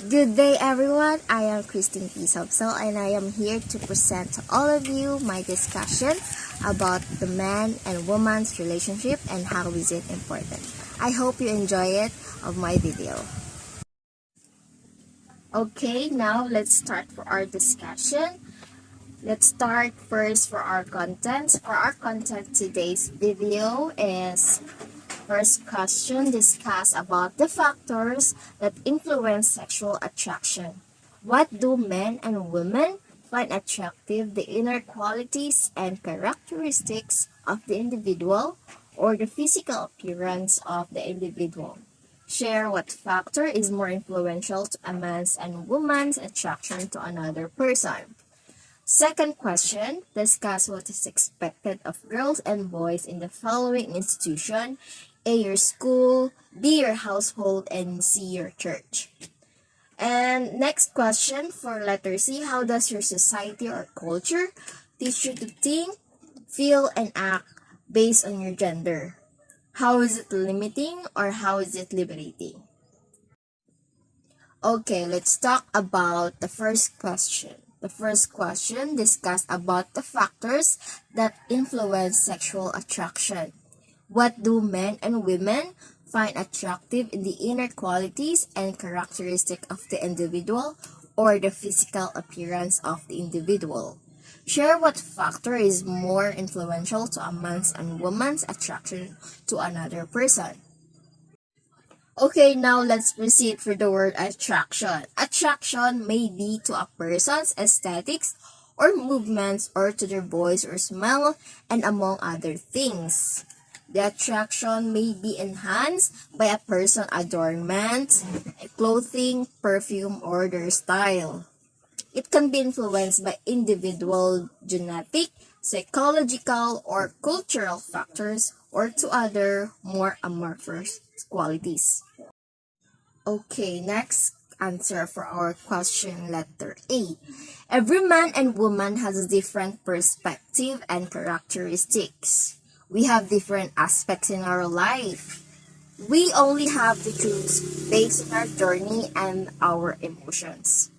Good day everyone, I am Christine Pisopso and I am here to present to all of you my discussion about the man and woman's relationship and how is it important. I hope you enjoy it of my video. Okay, now let's start for our discussion. Let's start first for our content. For our content, today's video is first question discuss about the factors that influence sexual attraction. What do men and women find attractive? The inner qualities and characteristics of the individual or the physical appearance of the individual. Share what factor is more influential to a man's and woman's attraction to another person. Second question, discuss what is expected of girls and boys in the following institution: A, your school, B, your household, and C, your church. And next question for letter C, how does your society or culture teach you to think, feel, and act based on your gender? How is it limiting or how is it liberating? Okay, let's talk about the first question. The first question discussed about the factors that influence sexual attraction. What do men and women find attractive in the inner qualities and characteristics of the individual or the physical appearance of the individual? Share what factor is more influential to a man's and woman's attraction to another person. Okay, now let's proceed for the word attraction. Attraction may be to a person's aesthetics or movements or to their voice or smell and among other things. The attraction may be enhanced by a person's adornment, clothing, perfume, or their style. It can be influenced by individual genetic, psychological, or cultural factors or to other more amorphous qualities. Okay, next answer for our question letter A. Every man and woman has a different perspective and characteristics. We have different aspects in our life. We only have to choose based on our journey and our emotions.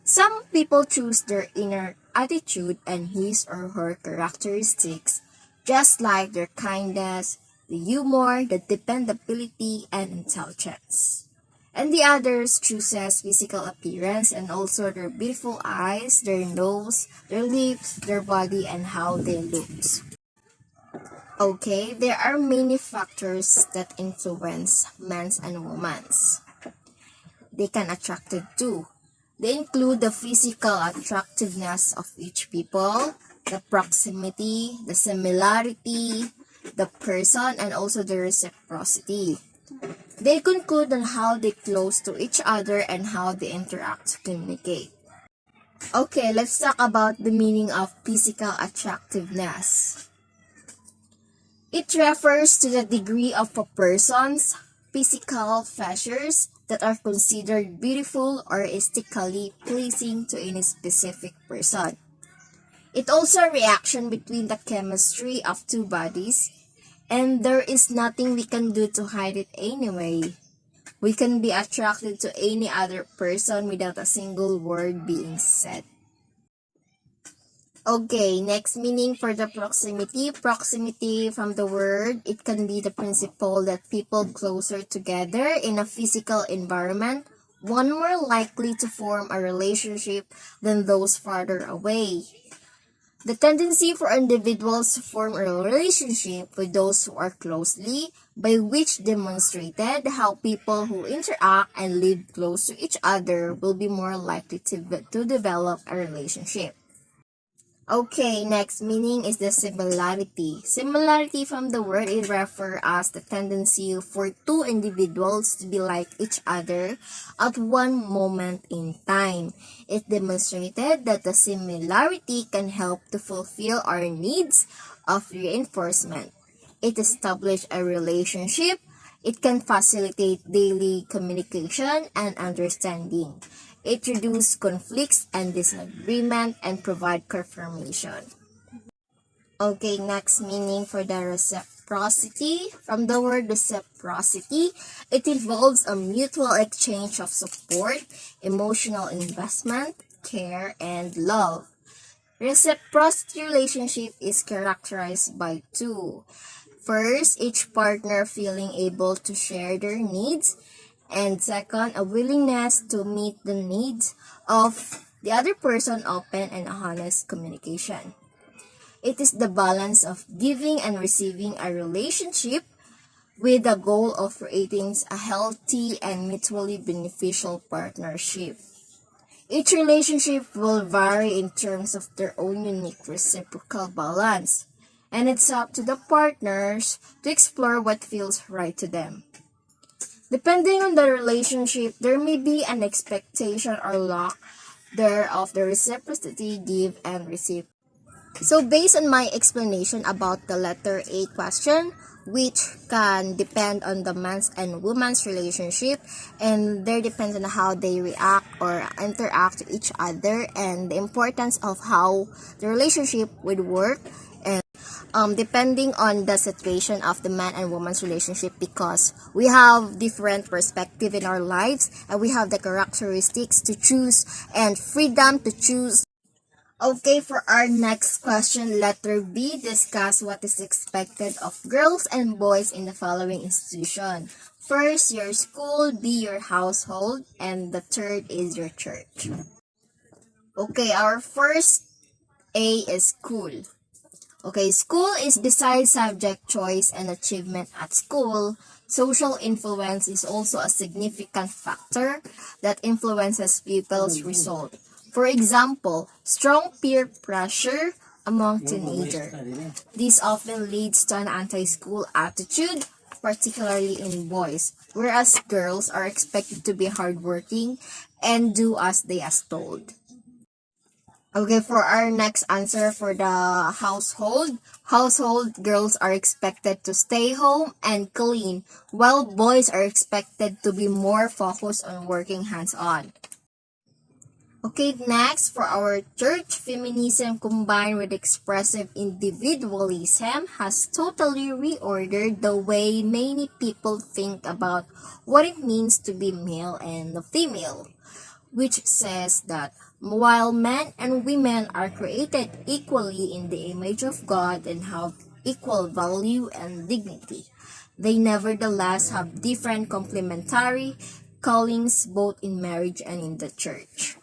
Some people choose their inner attitude and his or her characteristics, just like their kindness, the humor, the dependability, and intelligence. And the others chooses physical appearance and also their beautiful eyes, their nose, their lips, their body, and how they look. Okay, there are many factors that influence men's and women's. They can attract too. They include the physical attractiveness of each people, the proximity, the similarity, the person, and also the reciprocity. They conclude on how they close to each other and how they interact to communicate. Okay, let's talk about the meaning of physical attractiveness. It refers to the degree of a person's physical features that are considered beautiful or aesthetically pleasing to any specific person. It also a reaction between the chemistry of two bodies, and there is nothing we can do to hide it anyway. We can be attracted to any other person without a single word being said. Okay, next meaning for the proximity. Proximity from the word, it can be the principle that people closer together in a physical environment, one more likely to form a relationship than those farther away. The tendency for individuals to form a relationship with those who are closely, by which demonstrated how people who interact and live close to each other will be more likely to develop a relationship. Okay, next meaning is the similarity. Similarity from the word, it refers as the tendency for two individuals to be like each other at one moment in time. It demonstrated that the similarity can help to fulfill our needs of reinforcement. It established a relationship. It can facilitate daily communication and understanding. It reduces conflicts and disagreement and provide confirmation. Okay, next meaning for the reciprocity. From the word reciprocity, it involves a mutual exchange of support, emotional investment, care, and love. Reciprocity relationship is characterized by two. First, each partner feeling able to share their needs, and second, a willingness to meet the needs of the other person, open and honest communication. It is the balance of giving and receiving a relationship with the goal of creating a healthy and mutually beneficial partnership. Each relationship will vary in terms of their own unique reciprocal balance, and it's up to the partners to explore what feels right to them. Depending on the relationship, there may be an expectation or lack thereof the reciprocity give and receive. So based on my explanation about the letter A question, which can depend on the man's and woman's relationship, and there depends on how they react or interact with each other, and the importance of how the relationship would work, and depending on the situation of the man and woman's relationship, because we have different perspective in our lives and we have the characteristics to choose and freedom to choose. Okay, for our next question, letter B, discuss what is expected of girls and boys in the following institution. First, your school, B, your household, and the third is your church. Okay, our first A is school. Okay, school is besides subject choice and achievement at school, social influence is also a significant factor that influences pupils' result. For example, strong peer pressure among teenagers. This often leads to an anti-school attitude, particularly in boys, whereas girls are expected to be hardworking and do as they are told. Okay, for our next answer for the household girls are expected to stay home and clean, while boys are expected to be more focused on working hands-on. Okay, next for our church, feminism combined with expressive individualism has totally reordered the way many people think about what it means to be male and female, which says that while men and women are created equally in the image of God and have equal value and dignity, they nevertheless have different complementary callings both in marriage and in the church.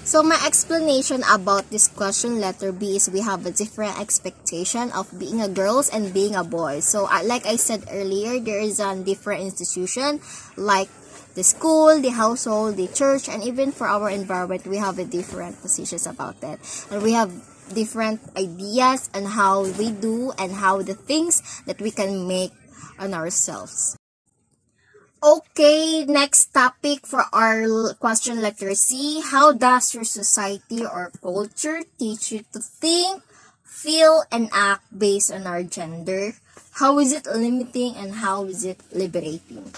So my explanation about this question letter B is we have a different expectation of being a girls and being a boy. So like I said earlier, there is a different institution like the school, the household, the church, and even for our environment, we have a different positions about that. And we have different ideas on how we do and how the things that we can make on ourselves. Okay, next topic for our question letter C. How does your society or culture teach you to think, feel, and act based on our gender? How is it limiting and how is it liberating?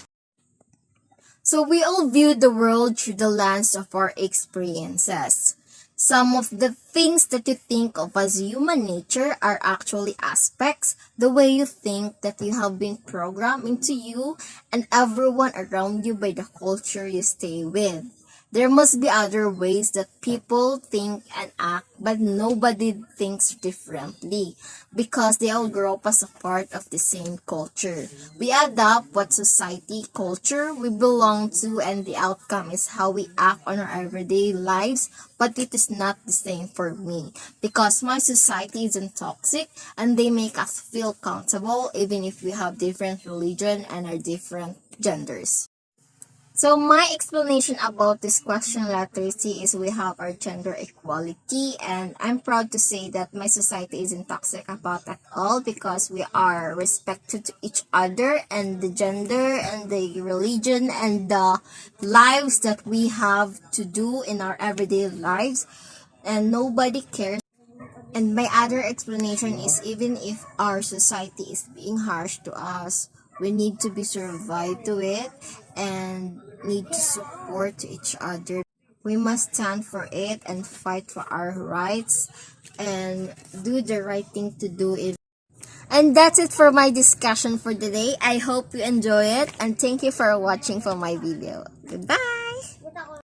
So we all view the world through the lens of our experiences. Some of the things that you think of as human nature are actually aspects, the way you think that you have been programmed into you and everyone around you by the culture you stay with. There must be other ways that people think and act, but nobody thinks differently because they all grow up as a part of the same culture. We adapt what society, culture we belong to, and the outcome is how we act on our everyday lives, but it is not the same for me because my society isn't toxic and they make us feel comfortable even if we have different religion and our different genders. So my explanation about this question letter C is we have our gender equality, and I'm proud to say that my society isn't toxic about at all because we are respected to each other and the gender and the religion and the lives that we have to do in our everyday lives, and nobody cares. And my other explanation is even if our society is being harsh to us, we need to be survived to it and need to support each other. We must stand for it and fight for our rights and do the right thing to do it. And that's it for my discussion for today. I hope you enjoy it and thank you for watching for my video. Goodbye!